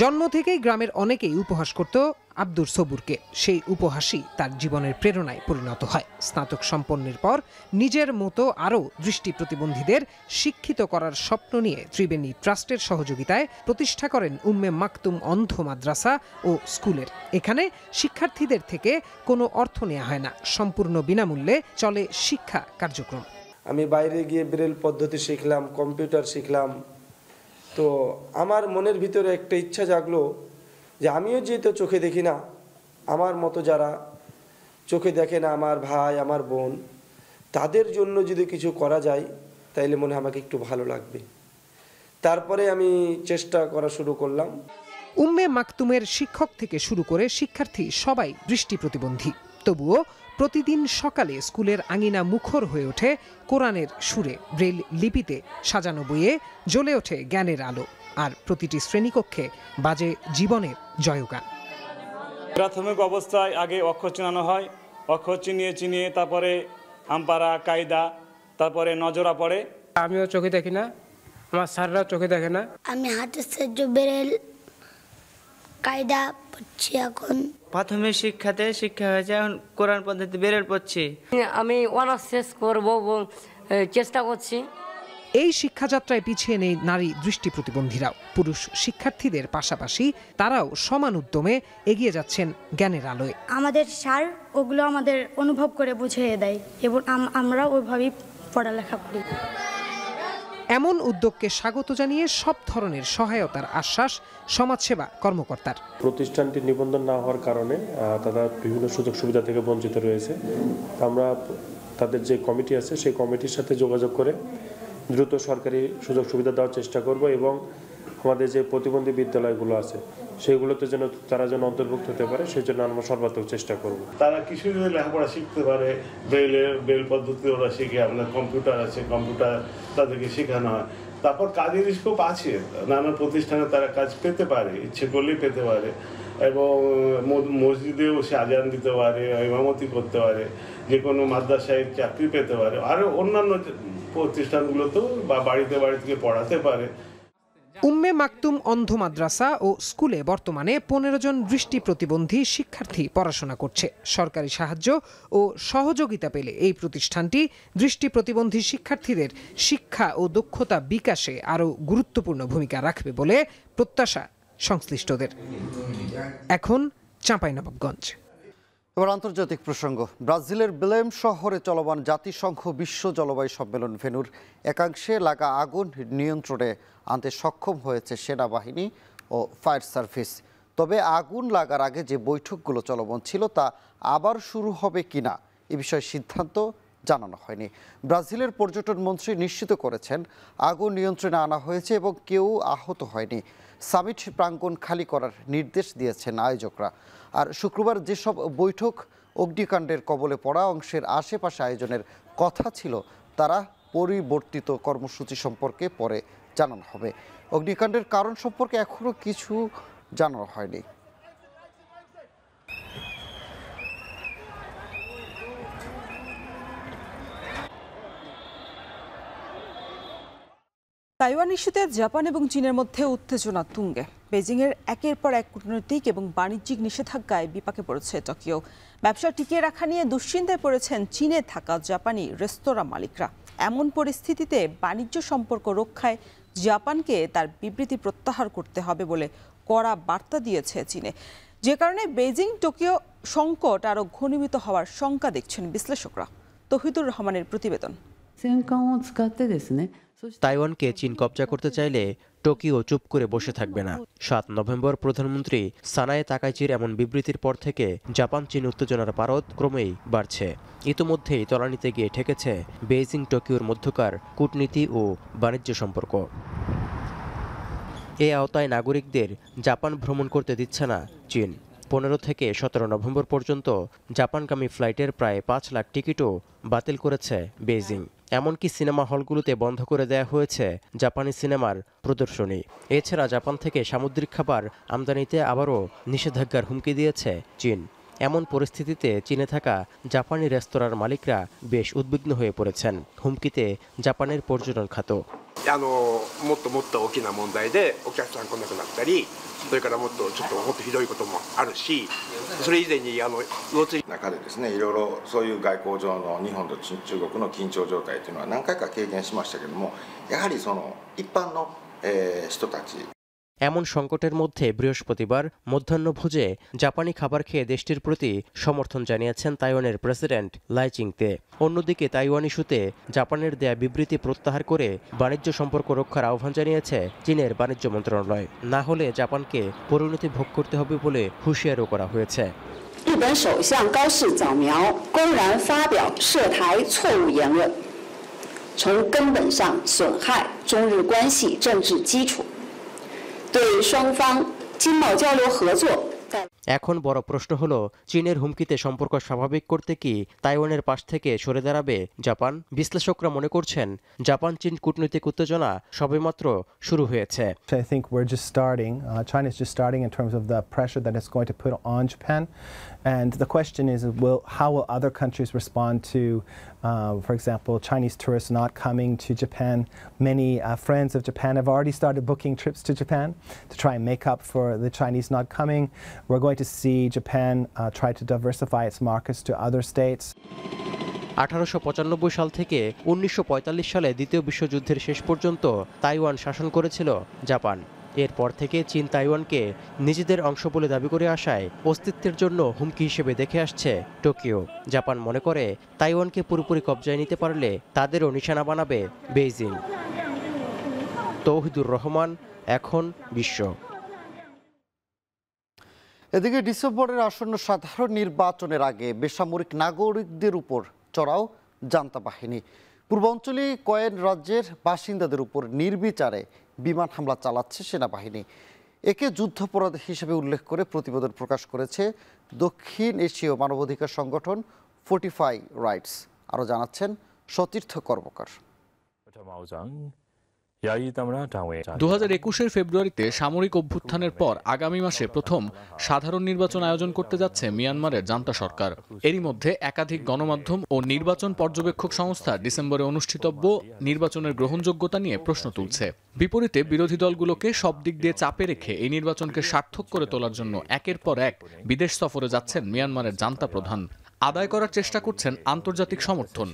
জন্ম থেকেই গ্রামের অনেকেই উপহাস করত আব্দুর সবুরকে। সেই উপহাসই তার জীবনের প্রেরণায় পরিণত হয়। স্নাতক সম্পন্নের পর নিজের মতো আরও দৃষ্টি প্রতিবন্ধীদের শিক্ষিত করার স্বপ্ন নিয়ে ত্রিবেণী ট্রাস্টের সহযোগিতায় প্রতিষ্ঠা করেন উম্মে মাকতুম অন্ধ মাদ্রাসা ও স্কুলের। এখানে শিক্ষার্থীদের থেকে কোনো অর্থ নেওয়া হয় না, সম্পূর্ণ বিনামূল্যে চলে শিক্ষা কার্যক্রম। আমি বাইরে গিয়ে ব্রেল পদ্ধতি শিখলাম, কম্পিউটার শিখলাম। তো আমার মনের ভিতরে একটা ইচ্ছা জাগলো যে আমিও যেহেতু চোখে দেখি না, আমার মতো যারা চোখে দেখে না, আমার ভাই, আমার বোন, তাদের জন্য যদি কিছু করা যায় তাইলে মনে হয় আমাকে একটু ভালো লাগবে। তারপরে আমি চেষ্টা করা শুরু করলাম। উম্মে মাকতুমের শিক্ষক থেকে শুরু করে শিক্ষার্থী সবাই দৃষ্টি প্রতিবন্ধী। তবুও প্রতিদিন সকালে স্কুলের আঙিনা মুখর হয়ে ওঠে কোরআনের সুরে, ব্রেইল লিপিতে সাজানো বইয়ে জ্বলে ওঠে জ্ঞানের আলো, আর প্রতিটি শ্রেণীকক্ষে বাজে জীবনের জয়গান। প্রাথমিক অবস্থায় আগে অক্ষর চিনানো হয়, অক্ষর চিনিয়ে চিনিয়ে তারপরে আমপারা, কায়দা, তারপরে নজরা পড়ে। আমিও চোখে দেখি না, আমার স্যাররাও চোখে দেখে না। আমি হাতের সাহায্যে ব্রেইল কায়দা পড়ছি। এখন প্রাথমিক শিক্ষাতে শিক্ষা হয়েছে, এখন কোরআন পদ্ধতি ব্রেইল পড়ছি। আমি অনার্স শেষ করবো চেষ্টা করছি। এই শিক্ষাযাত্রায় পিছিয়ে নেই নারী দৃষ্টি প্রতিবন্ধীরাও। পুরুষ শিক্ষার্থীদের পাশাপাশি তারাও সমান উদ্যমে এগিয়ে যাচ্ছেন জ্ঞানের আলোয়। আমাদের স্যার ওগুলো আমাদের অনুভব করে বুঝিয়ে দেয় এবং আমরা ওইভাবেই পড়ালেখা করি। এমন উদ্যোগকে স্বাগত জানিয়ে সব ধরনের সহায়তার আশ্বাস সমাজসেবা কর্মকর্তার। প্রতিষ্ঠানটি নিবন্ধন না হওয়ার কারণে তারা বিভিন্ন সুযোগ সুবিধা থেকে বঞ্চিত রয়েছে। আমরা তাদের যে কমিটি আছে সেই কমিটির সাথে যোগাযোগ করে দ্রুত সরকারি সুযোগ সুবিধা দেওয়ার চেষ্টা করব এবং আমাদের যে প্রতিবন্ধী বিদ্যালয়গুলো আছে সেগুলোতে যেন তারা যেন অন্তর্ভুক্ত হতে পারে সেই জন্য আমরা সর্বাত্মক চেষ্টা করব। তারা কিছু যদি লেখাপড়া শিখতে পারে, ব্রেল পদ্ধতি ওরা শিখে, আপনার কম্পিউটার আছে, কম্পিউটার তাদেরকে শেখানো হয়। তারপর কাজের স্কোপ আছে, নানা প্রতিষ্ঠানে তারা কাজ পেতে পারে, ইচ্ছে করলেই পেতে পারে এবং মসজিদেও সে আজান দিতে পারে, ইমামতি করতে পারে, যে কোনো মাদ্রাসায় চাকরি পেতে পারে, আরও অন্যান্য প্রতিষ্ঠানগুলোতেও বা বাড়িতে থেকে পড়াতে পারে। উম্মে মাকতুম অন্ধ মাদ্রাসা ও স্কুলে বর্তমানে 15 জন দৃষ্টি প্রতিবন্ধী শিক্ষার্থী পড়াশোনা করছে। সরকারি সাহায্য ও সহযোগিতা পেলে এই প্রতিষ্ঠানটি দৃষ্টি প্রতিবন্ধী শিক্ষার্থীদের শিক্ষা ও দক্ষতা বিকাশে আরও গুরুত্বপূর্ণ ভূমিকা রাখবে বলে প্রত্যাশা সংশ্লিষ্টদের। এখন চাঁপাইনবাবগঞ্জ। এবার আন্তর্জাতিক প্রসঙ্গ। ব্রাজিলের বেলেম শহরে চলমান জাতিসংঘ বিশ্ব জলবায়ু সম্মেলন ভেন্যুর একাংশে লাগা আগুন নিয়ন্ত্রণে আনতে সক্ষম হয়েছে সেনাবাহিনী ও ফায়ার সার্ভিস। তবে আগুন লাগার আগে যে বৈঠকগুলো চলমান ছিল তা আবার শুরু হবে কিনা এ বিষয়ে সিদ্ধান্ত জানানো হয়নি। ব্রাজিলের পর্যটন মন্ত্রী নিশ্চিত করেছেন আগুন নিয়ন্ত্রণে আনা হয়েছে এবং কেউ আহত হয়নি। সামিট প্রাঙ্গণ খালি করার নির্দেশ দিয়েছেন আয়োজকরা। আর শুক্রবার যেসব বৈঠক অগ্নিকাণ্ডের কবলে পড়া অংশের আশেপাশে আয়োজনের কথা ছিল তারা পরিবর্তিত কর্মসূচি সম্পর্কে পরে জানানো হবে। অগ্নিকাণ্ডের কারণ সম্পর্কে এখনও কিছু জানানো হয়নি। তাইওয়ান ইস্যুতে জাপান এবং চীনের মধ্যে উত্তেজনা তুঙ্গে। বেজিংয়ের একের পর এক কূটনৈতিক এবং বাণিজ্যিক নিষেধাজ্ঞায় বিপাকে পড়েছে টোকিও। ব্যবসা টিকিয়ে রাখা নিয়ে দুশ্চিন্তায় পড়েছেন চীনে থাকা জাপানি রেস্তোরাঁ মালিকরা। এমন পরিস্থিতিতে বাণিজ্য সম্পর্ক রক্ষায় জাপানকে তার বিবৃতি প্রত্যাহার করতে হবে বলে কড়া বার্তা দিয়েছে চীনে, যে কারণে বেইজিং টোকিও সংকট আরও ঘনীভূত হওয়ার শঙ্কা দেখছেন বিশ্লেষকরা। তৌহিদুর রহমানের প্রতিবেদন। তাইওয়ানকে চীন কবজা করতে চাইলে টোকিও চুপ করে বসে থাকবে না। 7 নভেম্বর প্রধানমন্ত্রী সানায়ে তাকাইচির এমন বিবৃতির পর থেকে জাপান চীন উত্তেজনার পারদ ক্রমেই বাড়ছে। ইতিমধ্যেই তলানিতে গিয়ে ঠেকেছে বেইজিং টোকিওর মধ্যকার কূটনীতি ও বাণিজ্য সম্পর্ক। এই আওতায় নাগরিকদের জাপান ভ্রমণ করতে দিচ্ছে না চীন। 15 থেকে 17 নভেম্বর পর্যন্ত জাপানগামী ফ্লাইটের প্রায় 5 লাখ টিকিটও বাতিল করেছে বেইজিং। এমনকি সিনেমা হলগুলোতে বন্ধ করে দেওয়া হয়েছে জাপানি সিনেমার প্রদর্শনী। এছাড়া জাপান থেকে সামুদ্রিক খাবার আমদানিতে আবারও নিষেধাজ্ঞার হুমকি দিয়েছে চীন। এমন পরিস্থিতিতে চীনে থাকা জাপানি রেস্তোরাঁর মালিকরা বেশ উদ্বিগ্ন হয়ে পড়েছেন। হুমকিতে জাপানের পর্যটন খাত। もっともっと大きな問題でお客さん来なくなったり、それからもっとひどいこともあるし、それ以前に魚釣り中でですね、いろいろそういう外交上の日本と中国の緊張状態というのは何回か経験しましたけども、やはりその一般の人たち。এমন সংকটের মধ্যে বৃহস্পতিবার মধ্যাহ্নভোজে জাপানি খাবার খেয়ে দেশটির প্রতি সমর্থন জানিয়েছেন তাইওয়ানের প্রেসিডেন্ট লাই চিংতে। অন্যদিকে তাইওয়ান ইস্যুতে জাপানের দেয়া বিবৃতি প্রত্যাহার করে বাণিজ্য সম্পর্ক রক্ষার আহ্বান জানিয়েছে চীনের বাণিজ্য মন্ত্রণালয়। না হলে জাপানকে পরিণতি ভোগ করতে হবে বলে হুঁশিয়ারও করা হয়েছে। 日本首相高市早苗公然发表涉台错误言论，从根本上损害中日关系政治基础。 对双方经贸交流合作。এখন বড় প্রশ্ন হলো চীনের হুমকিতে সম্পর্ক স্বাভাবিক করতে কি তাইওয়ানের পাশ থেকে সরে দাঁড়াবে জাপান? বিশ্লেষকরা মনে করছেন জাপান চীন কূটনৈতিক উত্তেজনা সবেমাত্র শুরু হয়েছে। I think we're just starting. China is just starting in terms of the pressure that it's going to put on Japan, and the question is, how will other countries respond to, for example, Chinese tourists not coming to Japan? Many friends of Japan have already started booking trips to Japan to try and make up for the Chinese not coming. We're going to see Japan try to diversify its markets to other states. 1895 সাল থেকে 1945 সালে দ্বিতীয় বিশ্বযুদ্ধের শেষ পর্যন্ত তাইওয়ান শাসন করেছিল জাপান। এরপর থেকে চীন তাইওয়ানকে নিজেদের অংশ বলে দাবি করে আসায় অস্তিত্বের জন্য হুমকি হিসেবে দেখে আসছে টোকিও। জাপান মনে করে তাইওয়ানকে পুরোপুরি কবজায় নিতে পারলে তাদেরও নিশানা বানাবে বেইজিং। তৌহিদুর রহমান, এখন বিশ্ব। এদিকে ডিসেম্বরের আসন্ন সাধারণ নির্বাচনের আগে বেসামরিক নাগরিকদের উপর চড়াও জান্তা বাহিনী। পূর্বাঞ্চলীয় কয়েক রাজ্যের বাসিন্দাদের উপর নির্বিচারে বিমান হামলা চালাচ্ছে সেনাবাহিনী। একে যুদ্ধাপরাধ হিসেবে উল্লেখ করে প্রতিবেদন প্রকাশ করেছে দক্ষিণ এশীয় মানবাধিকার সংগঠন ফোর্টিফাই রাইটস। আরও জানাচ্ছেন সতীর্থ কর্মকার। 2021 ফেব্রুয়ারিতে সামরিক অভ্যুত্থানের পর আগামী মাসে প্রথম সাধারণ নির্বাচন আয়োজন করতে যাচ্ছে মিয়ানমারের জান্তা সরকার। এরই মধ্যে একাধিক গণমাধ্যম ও নির্বাচন পর্যবেক্ষক সংস্থা ডিসেম্বরে অনুষ্ঠিতব্য নির্বাচনের গ্রহণযোগ্যতা নিয়ে প্রশ্ন তুলছে। বিপরীতে বিরোধী দলগুলোকে সব দিক দিয়ে চাপে রেখে এই নির্বাচনকে সার্থক করে তোলার জন্য একের পর এক বিদেশ সফরে যাচ্ছেন মিয়ানমারের জান্তা প্রধান। আদায় করার চেষ্টা করছেন আন্তর্জাতিক সমর্থন।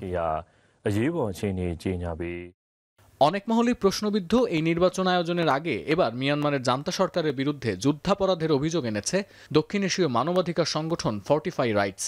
অনেক মহলেই প্রশ্নবিদ্ধ এই নির্বাচন আয়োজনের আগে এবার মিয়ানমারের জান্তা সরকারের বিরুদ্ধে যুদ্ধাপরাধের অভিযোগ এনেছে দক্ষিণ এশীয় মানবাধিকার সংগঠন ফোর্টিফাই রাইটস।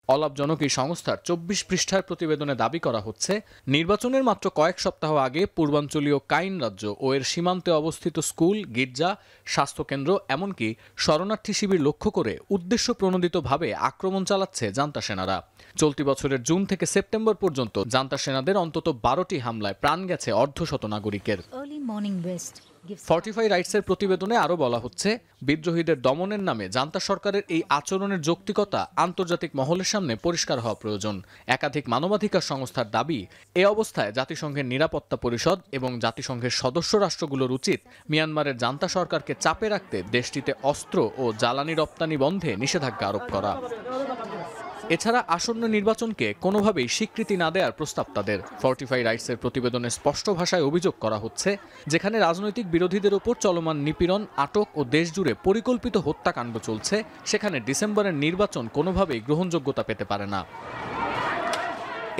অলাভজনক এই সংস্থার 24 পৃষ্ঠার প্রতিবেদনে দাবি করা হচ্ছে, নির্বাচনের মাত্র কয়েক সপ্তাহ আগে পূর্বাঞ্চলীয় কাইন রাজ্য ও এর সীমান্তে অবস্থিত স্কুল, গির্জা, স্বাস্থ্যকেন্দ্র, এমনকি শরণার্থী শিবির লক্ষ্য করে উদ্দেশ্য প্রণোদিতভাবে আক্রমণ চালাচ্ছে জান্তা সেনারা। চলতি বছরের জুন থেকে সেপ্টেম্বর পর্যন্ত জান্তা সেনাদের অন্তত 12টি হামলায় প্রাণ গেছে অর্ধশত নাগরিকের। ফোর্টিফাই রাইটসের প্রতিবেদনে আরও বলা হচ্ছে, বিদ্রোহীদের দমনের নামে জান্তা সরকারের এই আচরণের যৌক্তিকতা আন্তর্জাতিক মহলের সামনে পরিষ্কার হওয়া প্রয়োজন। একাধিক মানবাধিকার সংস্থার দাবি, এ অবস্থায় জাতিসংঘের নিরাপত্তা পরিষদ এবং জাতিসংঘের সদস্য রাষ্ট্রগুলোর উচিত মিয়ানমারের জান্তা সরকারকে চাপে রাখতে দেশটিতে অস্ত্র ও জ্বালানি রপ্তানি বন্ধে নিষেধাজ্ঞা আরোপ করা। এছাড়া আসন্ন নির্বাচনকে কোনোভাবেই স্বীকৃতি না দেওয়ার প্রস্তাব তাদের। ফোর্টিফাই রাইটসের প্রতিবেদনে স্পষ্ট ভাষায় অভিযোগ করা হচ্ছে, যেখানে রাজনৈতিক বিরোধীদের উপর চলমান নিপীড়ন, আটক ও দেশজুড়ে পরিকল্পিত হত্যাকাণ্ড চলছে, সেখানে ডিসেম্বরের নির্বাচন কোনোভাবেই গ্রহণযোগ্যতা পেতে পারে না।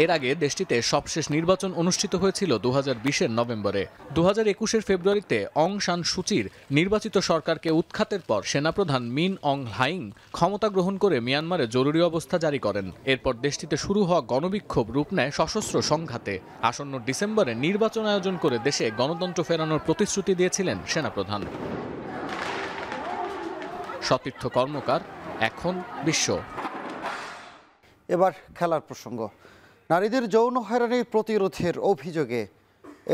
এর আগে দেশটিতে সবশেষ নির্বাচন অনুষ্ঠিত হয়েছিল 2020-এর নভেম্বরে। 2021-এর ফেব্রুয়ারিতে অং সান সুচির নির্বাচিত সরকারকে উৎখাতের পর সেনাপ্রধান মিন অং হ্লাইং ক্ষমতা গ্রহণ করে মিয়ানমারে জরুরি অবস্থা জারি করেন। এরপর দেশটিতে শুরু হওয়া গণবিক্ষোভ রূপ নেয় সশস্ত্র সংঘাতে। আসন্ন ডিসেম্বরে নির্বাচন আয়োজন করে দেশে গণতন্ত্র ফেরানোর প্রতিশ্রুতি দিয়েছিলেন সেনাপ্রধান। সতীর্থ কর্মকার, এখন বিশ্ব। এবার খেলার প্রসঙ্গ। নারীদের যৌন হয়রানির প্রতিরোধের অভিযোগে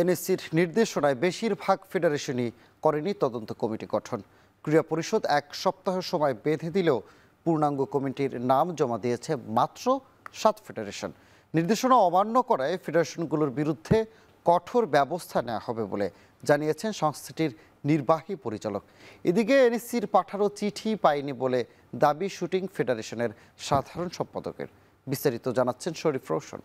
এনএসসির নির্দেশনায় বেশিরভাগ ফেডারেশনই করেনি তদন্ত কমিটি গঠন। ক্রীড়া পরিষদ 1 সপ্তাহ সময় বেঁধে দিলেও পূর্ণাঙ্গ কমিটির নাম জমা দিয়েছে মাত্র 7 ফেডারেশন। নির্দেশনা অমান্য করায় ফেডারেশনগুলোর বিরুদ্ধে কঠোর ব্যবস্থা নেওয়া হবে বলে জানিয়েছেন সংস্থাটির নির্বাহী পরিচালক। এদিকে এনএসসির পাঠানো চিঠি পায়নি বলে দাবি শুটিং ফেডারেশনের সাধারণ সম্পাদকের। বিস্তারিত জানাচ্ছেন শরীফ রোশন।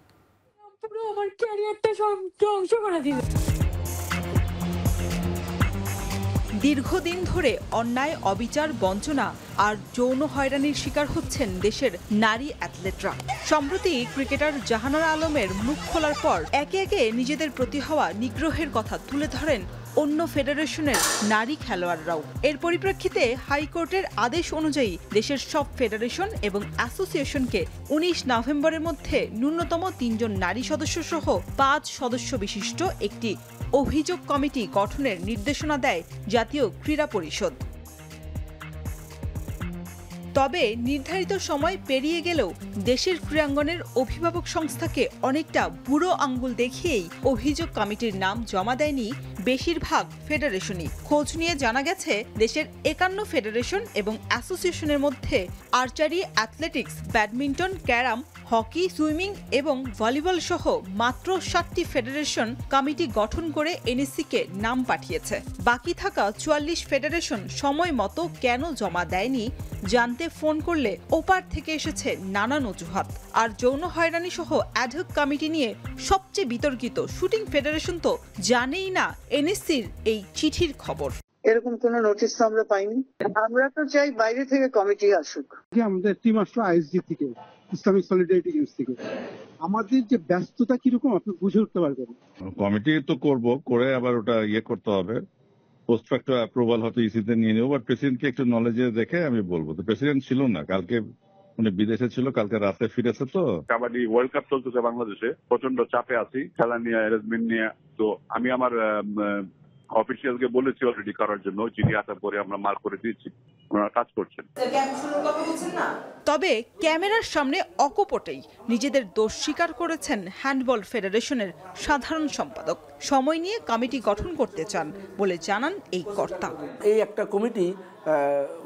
দীর্ঘদিন ধরে অন্যায়, অবিচার, বঞ্চনা আর যৌন হয়রানির শিকার হচ্ছেন দেশের নারী অ্যাথলেটরা। সম্প্রতি ক্রিকেটার জাহানারা আলমের মুখ খোলার পর একে একে নিজেদের প্রতি হওয়া নিগ্রহের কথা তুলে ধরেন অন্য ফেডারেশনের নারী খেলোয়াড়রাও। এর পরিপ্রেক্ষিতে হাইকোর্টের আদেশ অনুযায়ী দেশের সব ফেডারেশন এবং অ্যাসোসিয়েশনকে 19 নভেম্বরের মধ্যে ন্যূনতম 3 জন নারী সদস্য সহ 5 সদস্য বিশিষ্ট একটি অভিযোগ কমিটি গঠনের নির্দেশনা দেয় জাতীয় ক্রীড়া পরিষদ। তবে নির্ধারিত সময় পেরিয়ে গেলেও দেশের ক্রীড়াঙ্গনের অভিভাবক সংস্থাকে অনেকটা বুড়ো আঙ্গুল দেখিয়েই অভিযোগ কমিটির নাম জমা দেয়নি বেশিরভাগ ফেডারেশনই। খোঁজ নিয়ে জানা গেছে দেশের 51 ফেডারেশন এবং অ্যাসোসিয়েশনের মধ্যে archery, athletics, badminton, carrom, hockey, swimming এবং ভলিবল সহ মাত্র 7টি ফেডারেশন কমিটি গঠন করে এনএসসিকে নাম পাঠিয়েছে। বাকি থাকা 44 ফেডারেশন সময় মতো কেন জমা দেয়নি জানতে ফোন করলে ওপার থেকে এসেছে নানান অজুহাত। আর যৌন হয়রানি সহ অ্যাডহক কমিটি নিয়ে সবচেয়ে বিতর্কিত শুটিং ফেডারেশন তো জানেই না এনএসসির এই চিঠির খবর। এরকম কোন নোটিশ তো আমরা পাইনি। আমরা তো চাই বাইরে থেকে কমিটি আসুক। আমাদের টিম আসলো আইএসজি থেকে, ইসলামিক সলিডারিটি গেমস থেকে। আমাদের যে ব্যস্ততা কিরকম আপনি বুঝে উঠতে পারবেন। কমিটি তো করব, করে আবার ওটা করতে হবে, পোস্ট ফ্যাক্টর অ্যাপ্রুভাল হয়তো ইসিতে নিয়ে নেব। বাট প্রেসিডেন্টকে একটু নলেজে দেখে আমি বলবো। তো প্রেসিডেন্ট ছিল না, কালকে উনি বিদেশে ছিল, কালকে রাতে ফিরেছে। তো কাবাডি ওয়ার্ল্ড কাপ চলতেছে বাংলাদেশে, প্রচন্ড চাপে আছি খেলা নিয়ে, অ্যারেঞ্জমেন্ট নিয়ে। তো আমি আমার অফিসিয়ালকে বলেছি অলরেডি করার জন্য, চিঠি আসার পরে আমরা মার্ক করে দিয়েছি, ওনারা কাজ করছেন। তবে ক্যামেরার সামনে অকপটেই নিজেদের দোষ স্বীকার করেছেন হ্যান্ডবল ফেডারেশনের সাধারণ সম্পাদক। সময় নিয়ে কমিটি গঠন করতে চান বলে জানান এই কর্তা। এই একটা কমিটি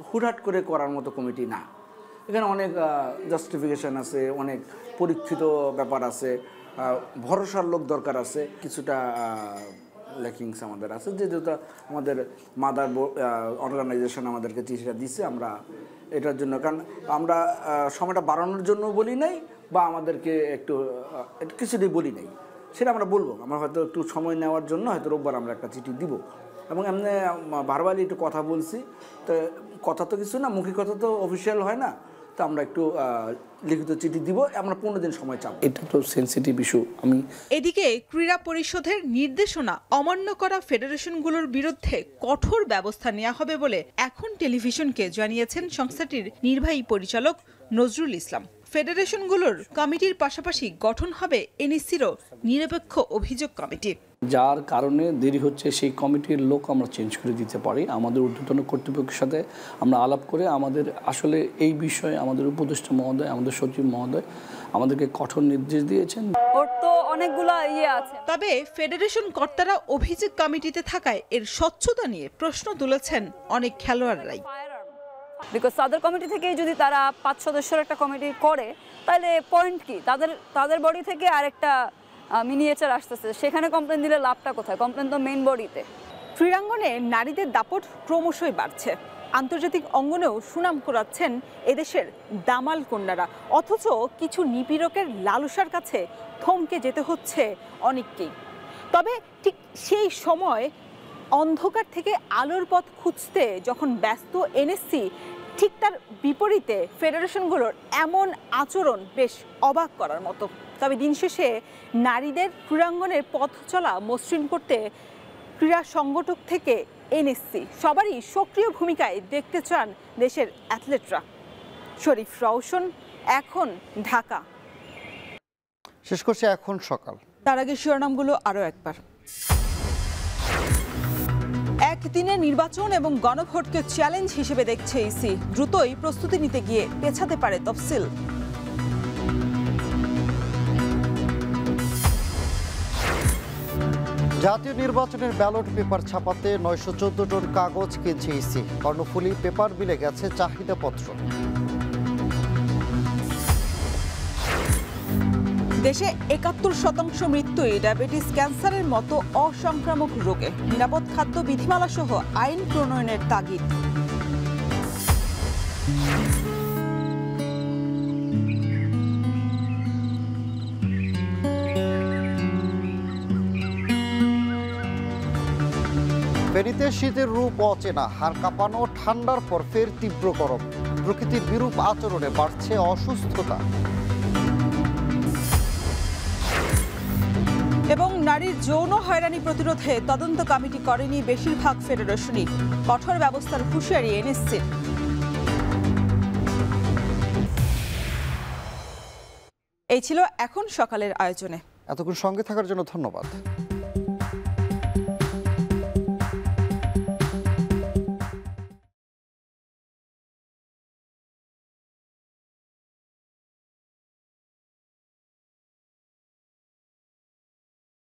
হুটহাট করে করার মতো কমিটি না। এখানে অনেক জাস্টিফিকেশন আছে, অনেক পরীক্ষিত ব্যাপার আছে, ভরসার লোক দরকার আছে, কিছুটা ল্যাকিংস আমাদের আছে। যেহেতু আমাদের মাদার অর্গানাইজেশন আমাদেরকে চিঠিটা দিচ্ছে, আমরা এটার জন্য, কারণ আমরা সময়টা বাড়ানোর জন্য বলি নাই বা আমাদেরকে একটু কিছুটাই বলি নাই, সেটা আমরা বলবো। আমরা হয়তো একটু সময় নেওয়ার জন্য হয়তো রোববার আমরা একটা চিঠি দিব, এবং এমনি ভারবালি একটু কথা বলছি। তো কথা তো কিছু না, মুখী কথা তো অফিসিয়াল হয় না, তো আমরা একটু লিখিত চিঠি দিব, আমরা 15 দিন সময় চাবো। এটা তো সেনসিটিভ ইস্যু। এদিকে ক্রীড়া পরিষদের নির্দেশনা অমান্য করা ফেডারেশনগুলোর বিরুদ্ধে কঠোর ব্যবস্থা নেওয়া হবে বলে এখন টেলিভিশনকে জানিয়েছেন সংস্থাটির নির্বাহী পরিচালক নজরুল ইসলাম। ফেডারেশনগুলোর কমিটির পাশাপাশি গঠন হবে এনএসসিরও নিরপেক্ষ অভিযোগ কমিটি। যার কারণে দেরি হচ্ছে সেই কমিটির লোক আমরা চেঞ্জ করে দিতে পারি। আমাদের ঊর্ধ্বতন কর্তৃপক্ষের সাথে আমরা আলাপ করে আমাদের আসলে এই বিষয়ে আমাদের উপদেষ্টা মহোদয়, আমাদের সচিব মহোদয় আমাদেরকে কঠোর নির্দেশ দিয়েছেন। ওর তো অনেকগুলো আছে। তবে ফেডারেশন কর্তারা অভিযোগ কমিটিতে থাকায় এর স্বচ্ছতা নিয়ে প্রশ্ন তুলেছেন অনেক খেলোয়াড়রাই। বিকজ তাদের কমিটি থেকে যদি তারা 5 সদস্যের একটা কমিটি করে, তাহলে পয়েন্ট কি? তাদের বডি থেকে আরেকটা মিনিয়েচার আসতেছে, সেখানে কমপ্লেন দিলে লাভটা কোথায়? কমপ্লেন তো মেইন বডিতে। ক্রীড়াঙ্গনে নারীদের দাপট ক্রমশই বাড়ছে। আন্তর্জাতিক অঙ্গনেও সুনাম কুড়াচ্ছেন এদেশের দামাল কন্যারা। অথচ কিছু নিপীড়কের লালসার কাছে থমকে যেতে হচ্ছে অনেককেই। তবে ঠিক সেই সময় অন্ধকার থেকে আলোর পথ খুঁজতে যখন ব্যস্ত এনএসসি, ঠিক তার বিপরীতে ফেডারেশনগুলোর এমন আচরণ বেশ অবাক করার মতো। তবে দিন শেষে নারীদের ক্রীড়াঙ্গনের পথ চলা মসৃণ করতে ক্রীড়া সংগঠক থেকে এনএসসি সবারই সক্রিয় ভূমিকায় দেখতে চান দেশের অ্যাথলেটরা। শরীফ রওশন, এখন ঢাকা। শেষ করছে এখন সকাল। তার আগে শিরোনামগুলো আরও একবার। একদিনের নির্বাচন এবং গণভোটকে চ্যালেঞ্জ হিসেবে দেখছে ইসি, দ্রুতই প্রস্তুতি নিতে গিয়ে পেছাতে পারে তফসিল। জাতীয় নির্বাচনের ব্যালট পেপার ছাপাতে 914 টন কাগজ কিনছে ইসি, কর্ণফুলী পেপার মিলে গেছে চাহিদাপত্র। দেশে 71% মৃত্যুই ডায়াবেটিস, ক্যান্সারের মতো অসংক্রামক রোগে। নিরাপদ খাদ্য বিধিমালা সহ আইন প্রণয়নের তাগিদ। ফেনীতে শীতের রূপ অচেনা, হাড় কাঁপানো, ঠান্ডার পর ফের তীব্র গরম। প্রকৃতির বিরূপ আচরণে বাড়ছে অসুস্থতা। এবং নারীর যৌন হয়রানি প্রতিরোধে তদন্ত কমিটি করেনি বেশিরভাগ ফেডারেশনই, কঠোর ব্যবস্থার হুঁশিয়ারি এনএসসির। এই ছিল এখন সকালের আয়োজনে। এতক্ষণ সঙ্গে থাকার জন্য ধন্যবাদ।